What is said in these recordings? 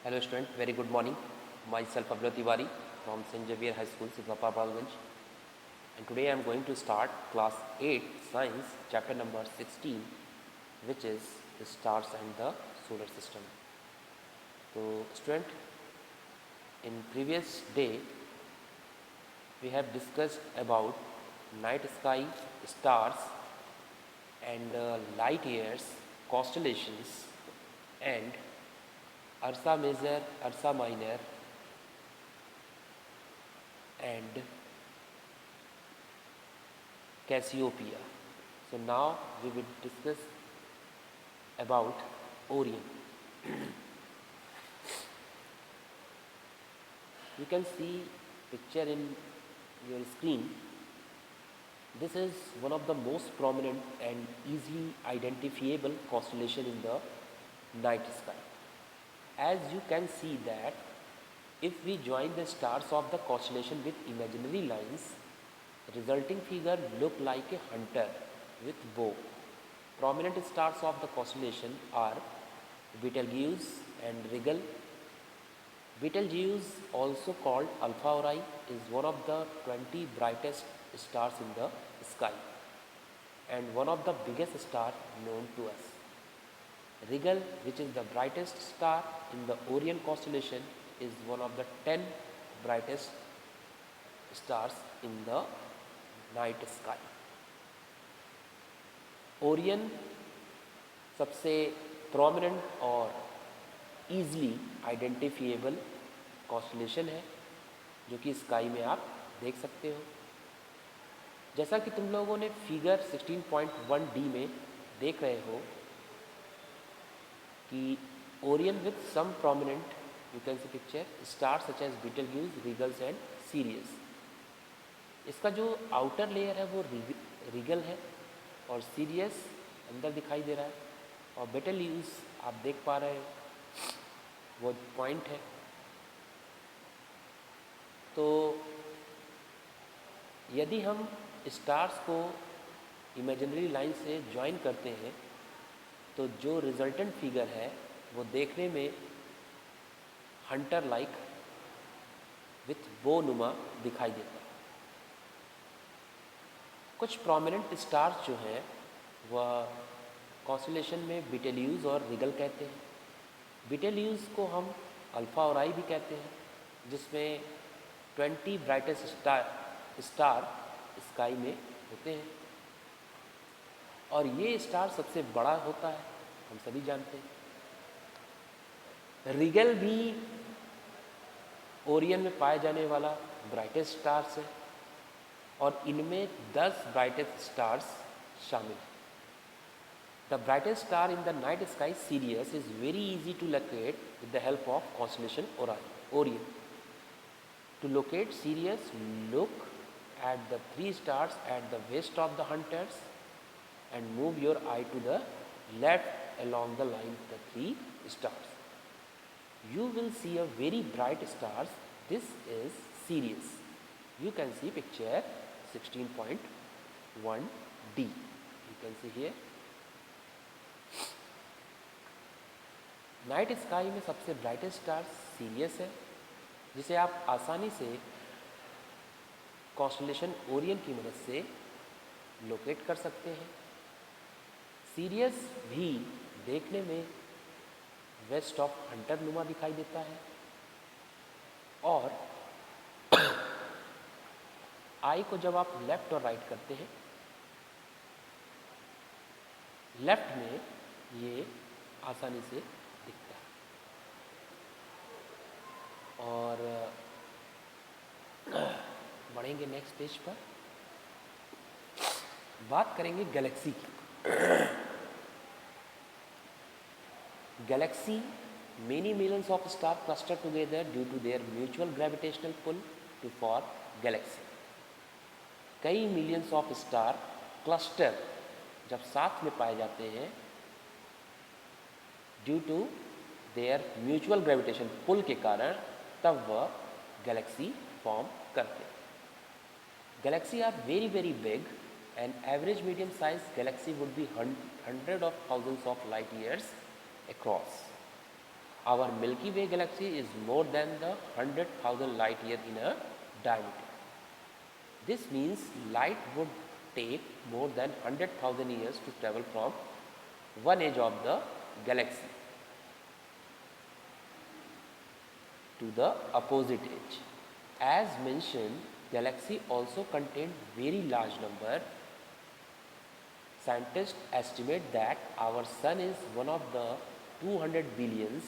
Hello student, very good morning. Myself Abdul Tiwari from St. Xavier High School, Sidwapa Palganj. And today I am going to start class 8 science chapter number 16, which is the stars and the solar system. So student, in previous day we have discussed about night sky, stars and light years, constellations and Ursa Major, Ursa Minor and Cassiopeia. So now we will discuss about Orion. You can see picture in your screen. This is one of the most prominent and easily identifiable constellation in the night sky. As you can see that if we join the stars of the constellation with imaginary lines, resulting figure look like a hunter with bow. Prominent stars of the constellation are Betelgeuse and Rigel. Betelgeuse, also called Alpha Ori, is one of the 20 brightest stars in the sky and one of the biggest stars known to us. Rigel, which is the brightest star in the Orion constellation, is one of the 10 brightest stars in the night sky. Orion सबसे prominent और easily identifiable constellation है जो कि sky में आप देख सकते हो. जैसा कि तुम लोगों ने फिगर 16.1d में देख रहे हो कि Orion with some prominent, you can see picture, stars such as Betelgeuse, Regals and Sirius. इसका जो आउटर लेयर है वो रिगल है और सीरियस अंदर दिखाई दे रहा है और बेटेल्यूज आप देख पा रहे हो वो पॉइंट है. तो यदि हम स्टार्स को इमेजिनरी लाइन से ज्वाइन करते हैं तो जो रिजल्टेंट फिगर है वो देखने में हंटर लाइक विथ बो नुमा दिखाई देता है. कुछ प्रोमिनेंट स्टार्स जो हैं वह कॉन्स्टेलेशन में बेटेल्यूज और रिगल कहते हैं. बेटेल्यूज को हम अल्फा ओराई भी कहते हैं जिसमें 20 ब्राइटेस्ट स्टार स्काई में होते हैं और ये स्टार सबसे बड़ा होता है, हम सभी जानते हैं. रिगल भी ओरियन में पाए जाने वाला ब्राइटेस्ट स्टार्स है और इनमें 10 ब्राइटेस्ट स्टार्स शामिल हैं. The brightest star in the night sky Sirius is very easy to locate with the help of constellation Orion. To locate Sirius, look at the 3 stars at the west of the hunters and move your eye to the left along the line of the 3 stars. You will see a very bright stars. This is Sirius. You can see picture 16.1d. You can see here. Night sky में सबसे brightest star serious है जिसे आप आसानी से constellation Orion की मदद से लोकेट कर सकते हैं. सीरियस भी देखने में वेस्ट ऑफ हंटर नुमा दिखाई देता है और आई को जब आप लेफ्ट और राइट करते हैं, लेफ्ट में ये आसानी से दिखता है. और बढ़ेंगे नेक्स्ट पेज पर, बात करेंगे गैलेक्सी की. Galaxy, many millions of star cluster together due to their mutual gravitational pull to for galaxy. कई मिलियंस ऑफ स्टार क्लस्टर जब साथ में पाए जाते हैं due to their mutual gravitation pull के कारण, तब वह गैलेक्सी फॉर्म करते हैं. Galaxies are very very big and average medium size galaxy would be hundred of thousands of light years across. our Milky Way galaxy is more than the 100,000 light year in a diameter. This means light would take more than 100,000 years to travel from one edge of the galaxy to the opposite edge. As mentioned, galaxy also contain very large number. Scientists estimate that our sun is one of the 200 billion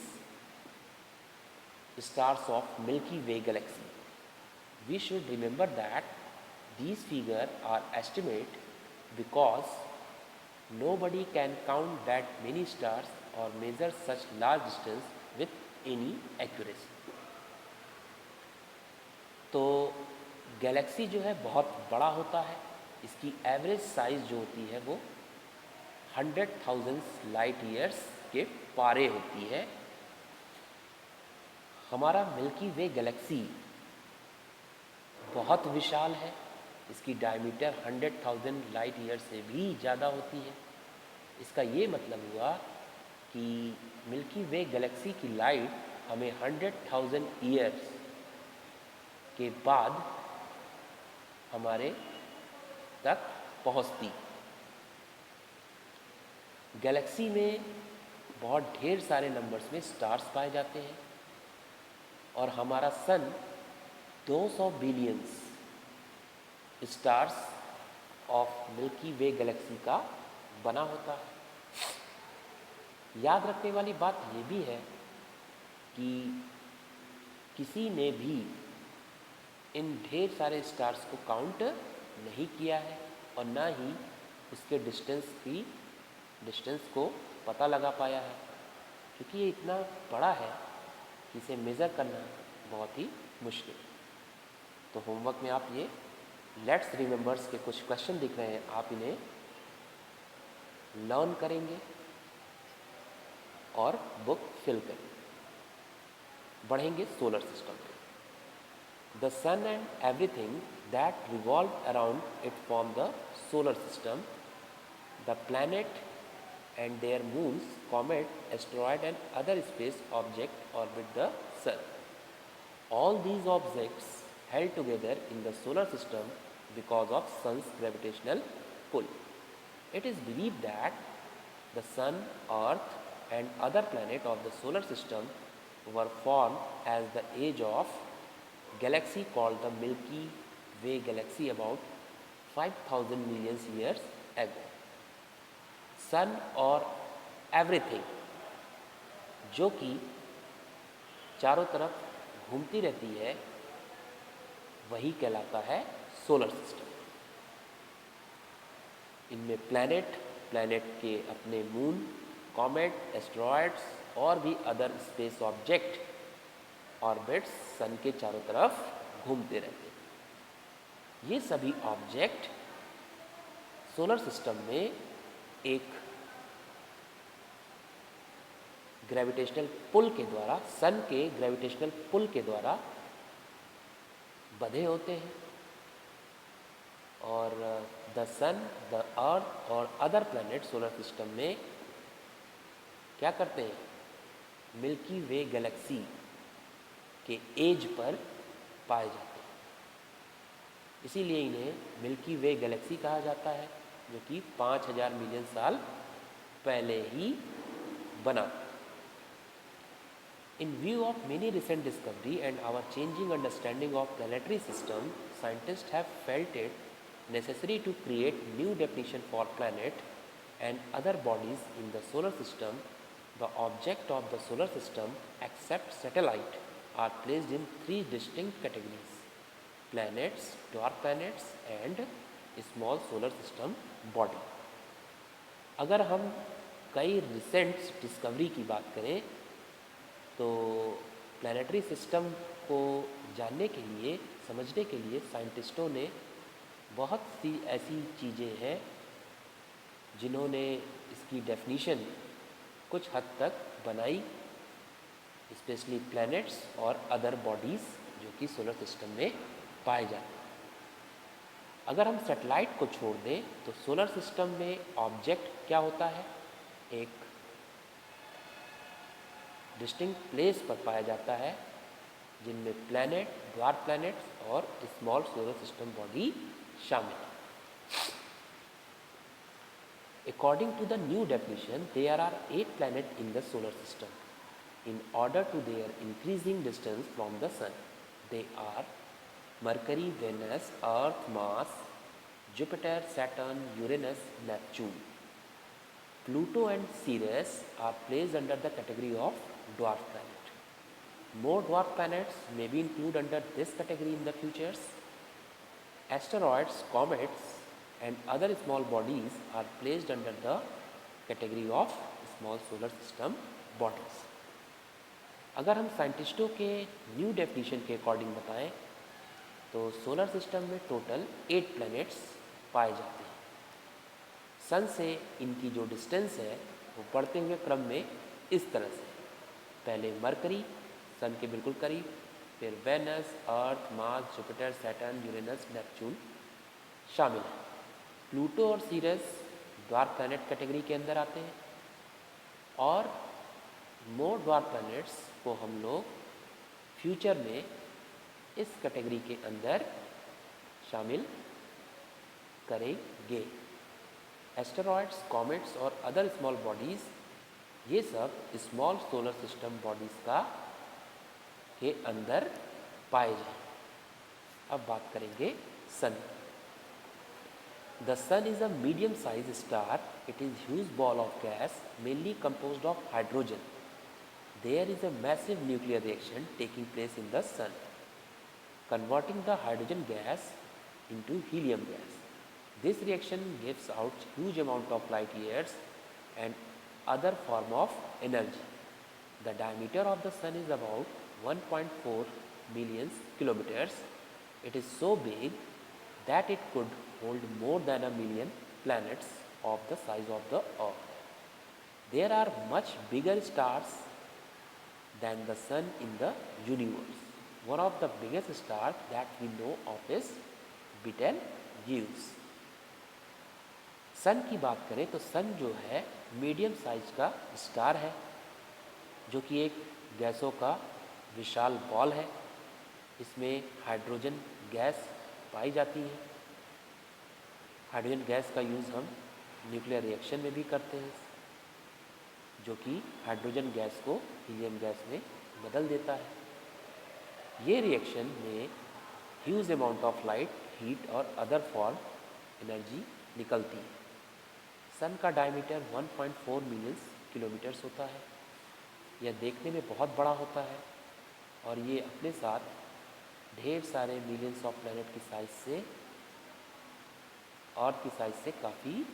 stars of Milky Way galaxy. We should remember that these figures are estimate because nobody can count that many stars or measure such large distance with any accuracy. तो Galaxy जो है बहुत बड़ा होता है, इसकी average size जो होती है वो 100,000 लाइट ईयर्स के पारे होती है। हमारा मिल्की वे गैलेक्सी बहुत विशाल है, इसकी डायमीटर 100,000 लाइट ईयर से भी ज़्यादा होती है। इसका ये मतलब हुआ कि मिल्की वे गैलेक्सी की लाइट हमें 100,000 ईयर्स के बाद हमारे तक पहुंचती। गैलेक्सी में बहुत ढेर सारे नंबर्स में स्टार्स पाए जाते हैं और हमारा सन 200 billions stars of milky way Galaxy का बना होता है। याद रखने वाली बात ये भी है कि किसी ने भी इन ढेर सारे स्टार्स को काउंट नहीं किया है और ना ही उसके डिस्टेंस को पता लगा पाया है, क्योंकि ये इतना बड़ा है कि इसे मेज़र करना बहुत ही मुश्किल। तो होमवर्क में आप ये लेट्स रिमेंबर्स के कुछ क्वेश्चन दिख रहे हैं, आप इन्हें लर्न करेंगे और बुक फिल करेंगे। बढ़ेंगे सोलर सिस्टम में। The sun and everything that revolve around it form the solar system. The planet and their moons, comet, asteroid and other space objects orbit the sun. All these objects held together in the solar system because of sun's gravitational pull. It is believed that the sun, earth and other planets of the solar system were formed as the age of galaxy called the Milky Way galaxy about 5,000 million years ago. सन और everything जो कि चारों तरफ घूमती रहती है वही कहलाता है सोलर सिस्टम। इनमें प्लैनेट के अपने मून, कॉमेट, एस्टेरॉयड्स और भी अदर स्पेस ऑब्जेक्ट ऑर्बिट्स सन के चारों तरफ घूमते रहते हैं। ये सभी ऑब्जेक्ट सोलर सिस्टम में एक ग्रेविटेशनल पुल के द्वारा, सन के ग्रेविटेशनल पुल के द्वारा बंधे होते हैं और द सन, द अर्थ और अदर प्लैनेट सोलर सिस्टम में क्या करते हैं, मिल्की वे गैलेक्सी के एज पर पाए जाते हैं। इसीलिए इन्हें मिल्की वे गैलेक्सी कहा जाता है, जो कि 5,000 मिलियन साल पहले ही बना। In view of many recent discovery and our changing understanding of planetary system, scientists have felt it necessary to create new definition for planet and other bodies in the solar system. The object of the solar system, except satellite, are placed in three distinct categories: planets, dwarf planets and small solar system body. अगर हम कई recent discovery की बात करें तो planetary system को जानने के लिए, समझने के लिए साइंटिस्टों ने बहुत सी ऐसी चीज़ें हैं जिन्होंने इसकी डेफिनीशन कुछ हद तक बनाई, स्पेशली प्लैनेट्स और अदर बॉडीज़ जो कि सोलर सिस्टम में पाए जाते हैं। अगर हम सैटेलाइट को छोड़ दें तो सोलर सिस्टम में ऑब्जेक्ट क्या होता है, एक डिस्टिंक्ट प्लेस पर पाया जाता है, जिनमें प्लैनेट, ड्वार्फ प्लैनेट्स और स्मॉल सोलर सिस्टम बॉडी शामिल है। According to the new definition, there are 8 planets in the solar system. In order to their increasing distance from the sun, they are Mercury, Venus, Earth, Mars, Jupiter, Saturn, Uranus, Neptune. Pluto and Ceres are placed under the category of dwarf planet. More dwarf planets may be included under this category in the futures. Asteroids, comets, and other small bodies are placed under the category of small solar system bodies. अगर हम साइंटिस्टों के new definition के according बताएं तो solar system में total 8 planets पाए जाते हैं। सन से इनकी जो डिस्टेंस है वो बढ़ते हुए क्रम में इस तरह से, पहले मरकरी सन के बिल्कुल करीब, फिर Venus, Earth, Mars, Jupiter, Saturn, Uranus, Neptune शामिल है। प्लूटो और सीरस ड्वार्फ प्लैनेट कैटेगरी के अंदर आते हैं और मोर ड्वार्फ प्लैनेट्स को हम लोग फ्यूचर में इस कैटेगरी के अंदर शामिल करेंगे। एस्टेरॉयड्स, कॉमेट्स और अदर स्मॉल बॉडीज़, ये सब स्मॉल सोलर सिस्टम बॉडीज़ का के अंदर पाए जाएं। अब बात करेंगे सन। The sun is a medium-sized star. It is a huge ball of gas, mainly composed of hydrogen. There is a massive nuclear reaction taking place in the sun, converting the hydrogen gas into helium gas. This reaction gives out huge amount of light years and other form of energy. The diameter of the sun is about 1.4 million kilometers. It is so big that it could hold more than a million planets of the size of the Earth. There are much bigger stars than the sun in the universe. One of the biggest stars that we know of is Betelgeuse. सन की बात करें तो सन जो है medium size का star है, जो कि एक गैसों का विशाल बॉल है। इसमें हाइड्रोजन गैस पाई जाती है। हाइड्रोजन गैस का यूज़ हम न्यूक्लियर रिएक्शन में भी करते हैं, जो कि हाइड्रोजन गैस को हीलियम गैस में बदल देता है। ये रिएक्शन में huge amount of light, heat और अदर फॉर्म एनर्जी निकलती है। सन का डायमीटर 1.4 मिलियन किलोमीटर्स होता है। यह देखने में बहुत बड़ा होता है और ये अपने साथ ढेर सारे मिलियंस ऑफ प्लैनेट की साइज से, अर्थ की साइज से काफ़ी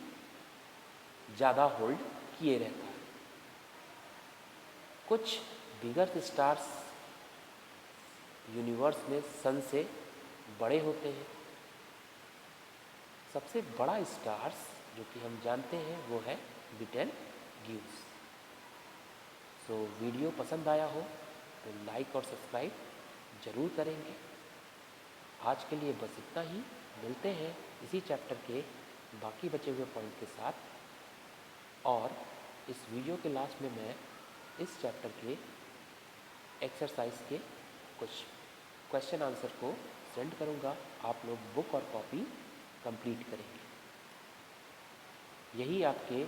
ज़्यादा होल्ड किए रहता है। कुछ बिगर स्टार्स यूनिवर्स में सन से बड़े होते हैं। सबसे बड़ा स्टार्स जो कि हम जानते हैं वो है बीटेलग्यूज। सो वीडियो पसंद आया हो तो लाइक और सब्सक्राइब ज़रूर करेंगे। आज के लिए बस इतना ही। मिलते हैं इसी चैप्टर के बाकी बचे हुए पॉइंट के साथ, और इस वीडियो के लास्ट में मैं इस चैप्टर के एक्सरसाइज के कुछ क्वेश्चन आंसर को सेंड करूंगा। आप लोग बुक और कॉपी कंप्लीट करेंगे। यही आपके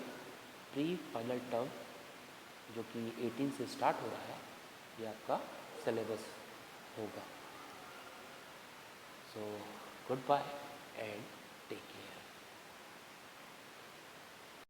प्री फाइनल टर्म जो कि 18 से स्टार्ट हो रहा है, ये आपका सिलेबस होगा। So good bye and